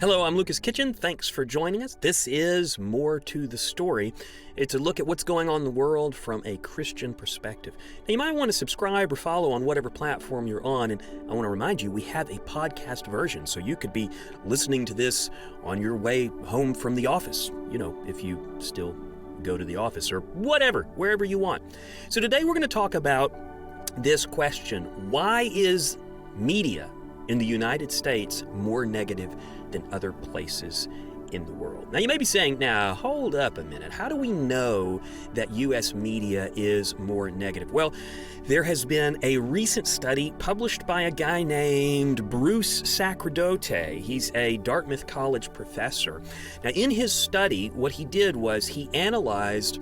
Hello, I'm Lucas Kitchen. Thanks for joining us. This is More to the Story. It's a look at what's going on in the world from a Christian perspective. Now, you might want to subscribe or follow on whatever platform you're on, and I want to remind you we have a podcast version, so you could be listening to this on your way home from the office, if you still go to the office or whatever, wherever you want. So today we're going to talk about this question: why is media in the United States more negative than other places in the world? Now, you may be saying, now, hold up a minute. How do we know that U.S. media is more negative? Well, there has been a recent study published by a guy named Bruce Sacerdote. He's a Dartmouth College professor. Now, in his study, what he did was he analyzed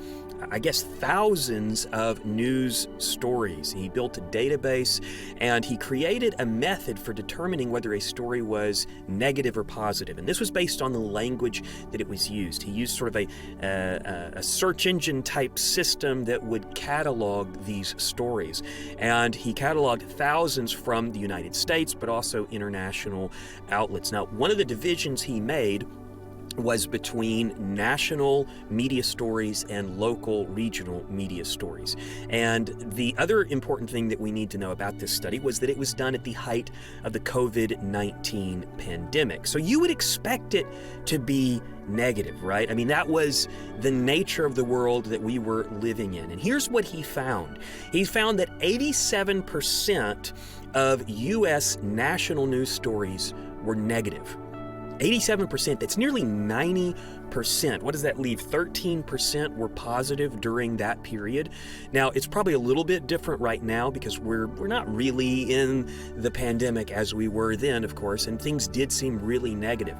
thousands of news stories. He built a database and he created a method for determining whether a story was negative or positive. And this was based on the language that it was used. He used sort of a search engine type system that would catalog these stories. And he cataloged thousands from the United States, but also international outlets. Now, one of the divisions he made was between national media stories and local regional media stories. And the other important thing that we need to know about this study was that it was done at the height of the COVID-19 pandemic. So you would expect it to be negative, right? I mean, that was the nature of the world that we were living in. And here's what he found. He found that 87% of U.S. national news stories were negative. 87%, that's nearly 90%. What does that leave? 13% were positive during that period. Now, it's probably a little bit different right now because we're not really in the pandemic as we were then, of course, and things did seem really negative.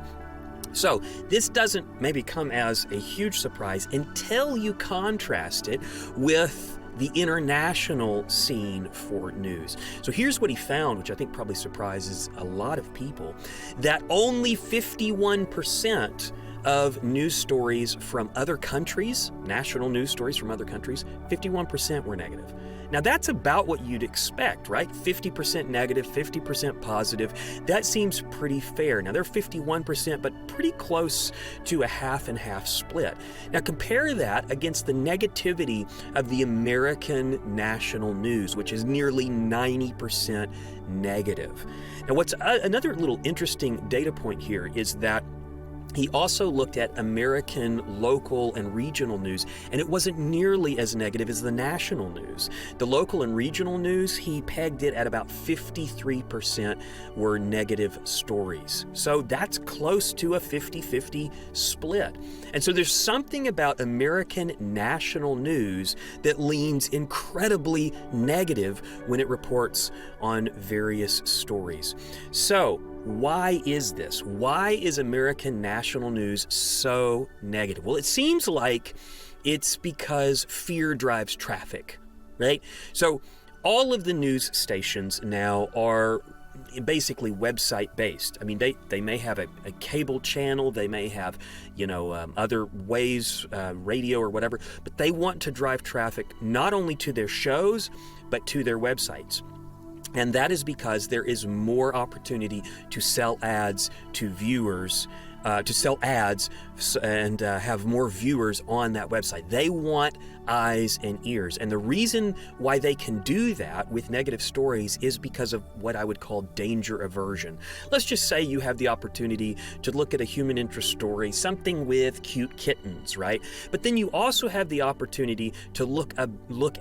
So this doesn't maybe come as a huge surprise until you contrast it with the international scene for news. So here's what he found, which I think probably surprises a lot of people, that only 51% of news stories from other countries, national news stories from other countries, 51% were negative. Now that's about what you'd expect, right? 50% negative, 50% positive. That seems pretty fair. Now they're 51%, but pretty close to a half and half split. Now compare that against the negativity of the American national news, which is nearly 90% negative. Now what's another little interesting data point here is that he also looked at American local and regional news, and it wasn't nearly as negative as the national news. The local and regional news, he pegged it at about 53% were negative stories. So that's close to a 50-50 split. And so there's something about American national news that leans incredibly negative when it reports on various stories. So why is this? Why is American national news so negative? Well, it seems like it's because fear drives traffic, right? So all of the news stations now are basically website based. I mean, they may have a cable channel, they may have, other ways, radio or whatever, but they want to drive traffic not only to their shows, but to their websites. And that is because there is more opportunity to sell ads to viewers, and have more viewers on that website. They want eyes and ears. And the reason why they can do that with negative stories is because of what I would call danger aversion. Let's just say you have the opportunity to look at a human interest story, something with cute kittens, right? But then you also have the opportunity to look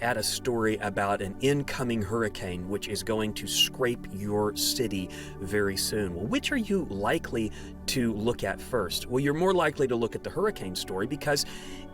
at a story about an incoming hurricane, which is going to scrape your city very soon. Well, which are you likely to look at first? Well, you're more likely to look at the hurricane story because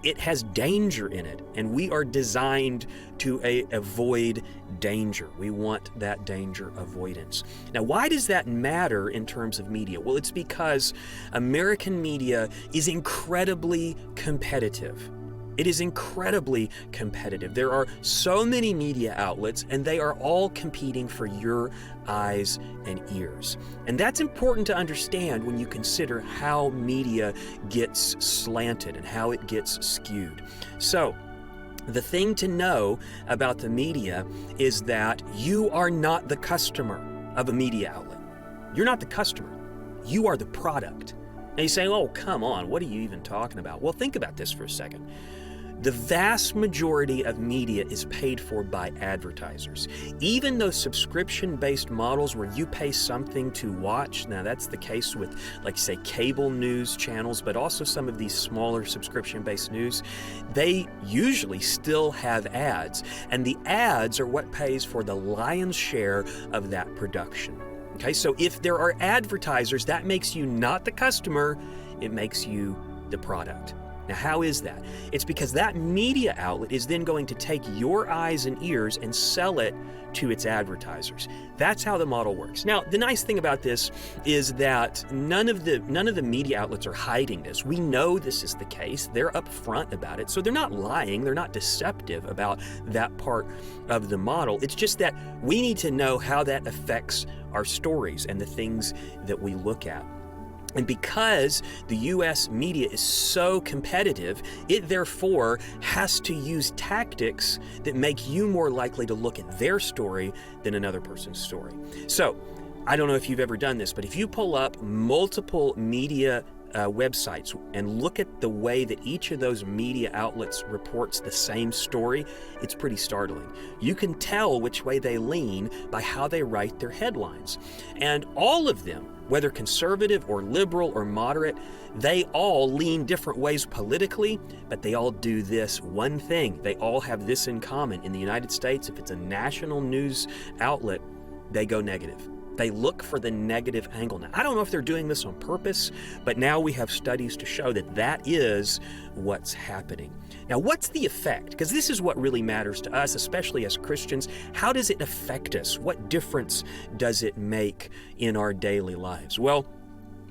it has danger in it, and we are designed to avoid danger. We want that danger avoidance. Now, why does that matter in terms of media? Well, it's because American media is incredibly competitive. It is incredibly competitive. There are so many media outlets, and they are all competing for your eyes and ears. And that's important to understand when you consider how media gets slanted and how it gets skewed. So, the thing to know about the media is that you are not the customer of a media outlet. You're not the customer. You are the product. And you say, oh, come on, what are you even talking about? Well, think about this for a second. The vast majority of media is paid for by advertisers. Even those subscription-based models where you pay something to watch, now that's the case with, like, say, cable news channels, but also some of these smaller subscription-based news, they usually still have ads. And the ads are what pays for the lion's share of that production. Okay, so if there are advertisers, that makes you not the customer, it makes you the product. Now, how is that? It's because that media outlet is then going to take your eyes and ears and sell it to its advertisers. That's how the model works. Now, the nice thing about this is that none of the media outlets are hiding this. We know this is the case. They're upfront about it. So they're not lying. They're not deceptive about that part of the model. It's just that we need to know how that affects our stories and the things that we look at. And because the U.S. media is so competitive, it therefore has to use tactics that make you more likely to look at their story than another person's story. So, I don't know if you've ever done this, but if you pull up multiple media websites and look at the way that each of those media outlets reports the same story, it's pretty startling. You can tell which way they lean by how they write their headlines. And all of them, whether conservative or liberal or moderate, they all lean different ways politically, but they all do this one thing. They all have this in common. In the United States, if it's a national news outlet, they go negative. They look for the negative angle. Now, I don't know if they're doing this on purpose, but now we have studies to show that that is what's happening. Now, what's the effect? Because this is what really matters to us, especially as Christians. How does it affect us? What difference does it make in our daily lives? Well,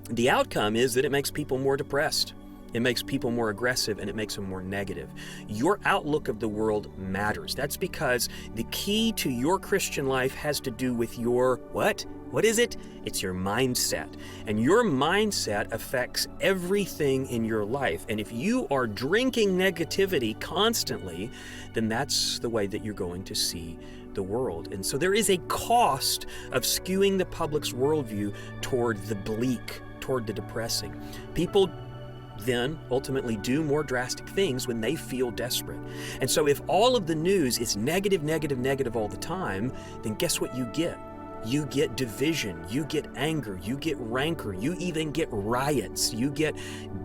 the outcome is that it makes people more depressed. It makes people more aggressive, and it makes them more negative. Your outlook of the world matters. That's because the key to your Christian life has to do with your what? What is it? It's your mindset. And your mindset affects everything in your life. And if you are drinking negativity constantly, then that's the way that you're going to see the world. And so there is a cost of skewing the public's worldview toward the bleak, toward the depressing. People then ultimately do more drastic things when they feel desperate. And so if all of the news is negative, negative, negative all the time, then guess what you get? You get division, you get anger, you get rancor, you even get riots, you get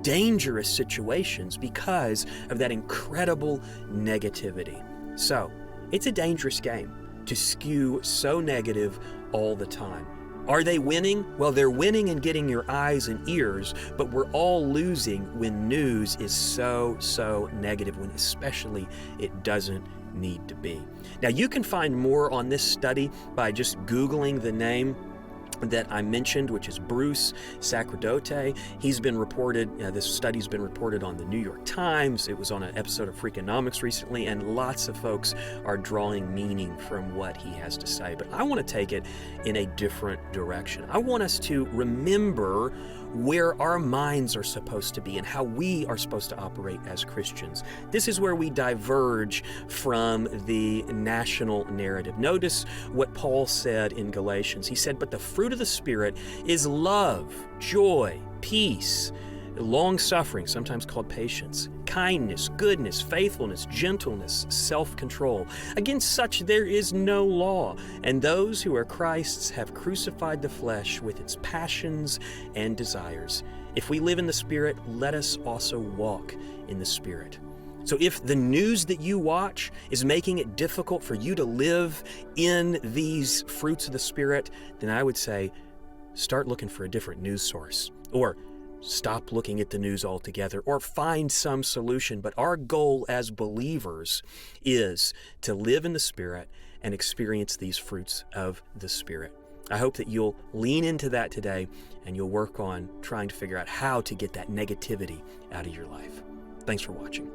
dangerous situations because of that incredible negativity. So it's a dangerous game to skew so negative all the time. Are they winning? Well, they're winning and getting your eyes and ears, but we're all losing when news is so negative, when especially it doesn't need to be. Now, you can find more on this study by just Googling the name that I mentioned, which is Bruce Sacerdote. He's been reported, this study's been reported on the New York Times. It was on an episode of Freakonomics recently, and lots of folks are drawing meaning from what he has to say. But I want to take it in a different direction. I want us to remember where our minds are supposed to be and how we are supposed to operate as Christians. This is where we diverge from the national narrative. Notice what Paul said in Galatians. He said, "But the fruit of the Spirit is love, joy, peace, long-suffering," sometimes called patience, kindness, goodness, faithfulness, gentleness, self-control. Against such there is no law, and those who are Christ's have crucified the flesh with its passions and desires. If we live in the Spirit, let us also walk in the Spirit. So if the news that you watch is making it difficult for you to live in these fruits of the Spirit, then I would say start looking for a different news source, or stop looking at the news altogether, or find some solution. But our goal as believers is to live in the Spirit and experience these fruits of the Spirit. I hope that you'll lean into that today, and you'll work on trying to figure out how to get that negativity out of your life. Thanks for watching.